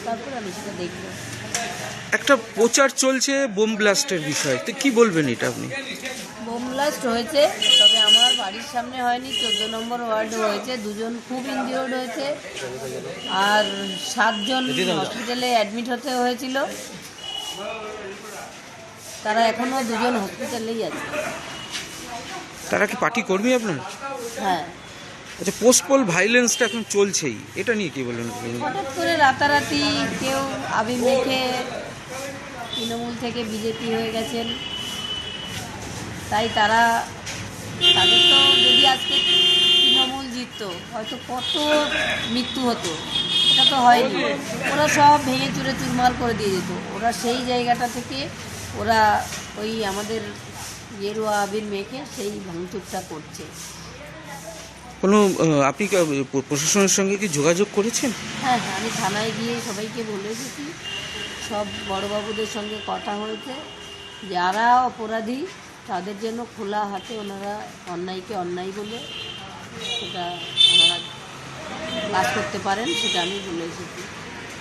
তারপরে আমি সেটা দেখবো। একটা প্রচার চলছে বোম ব্লাস্টের বিষয়, তো কি বলবেন এটা আপনি? বোম ব্লাস্ট হয়েছে, তবে আমার বাড়ির সামনে হয়নি, 14 নম্বর ওয়ার্ডে হয়েছে। দুজন খুব ইনজিওর্ড হয়েছে আর 7 জন হসপিটালে অ্যাডমিট হতে হয়েছিল। তারা এখনও 2জন হসপিটালেই আছে। তারা কি পার্টি কর্মী আপনার? হ্যাঁ। আচ্ছা, পোস্ট পোল ভাইলেন্সটা এখন চলছেই, এটা নিয়ে কি বলেন? হঠাৎ করে রাতারাতি কেউ আবির মেখে তৃণমূল থেকে বিজেপি হয়ে গেছেন, তাই তাদের তো যদি আজকে তৃণমূল জিততো হয়তো কত মৃত্যু হতো, এটা তো হয়নি। ওরা সব ভেঙে চুরে চুরমার করে দিয়ে যেত। ওরা সেই জায়গাটা থেকে ওরা ওই আমাদের গেরুয়া আবির মেখে সেই ভাঙচুরটা করছে। কোনো আপনি কি প্রশাসনের সঙ্গে কি যোগাযোগ করেছেন? হ্যাঁ হ্যাঁ, আমি থানায় গিয়ে সবাইকে বলে এসেছি, সব বড়োবাবুদের সঙ্গে কথা হয়েছে। যারা অপরাধী তাদের জন্য খোলা হাতে ওনারা অন্যায়কে অন্যায় বলে সেটা ওনারা কাজ করতে পারেন, সেটা আমি বলে এসেছি।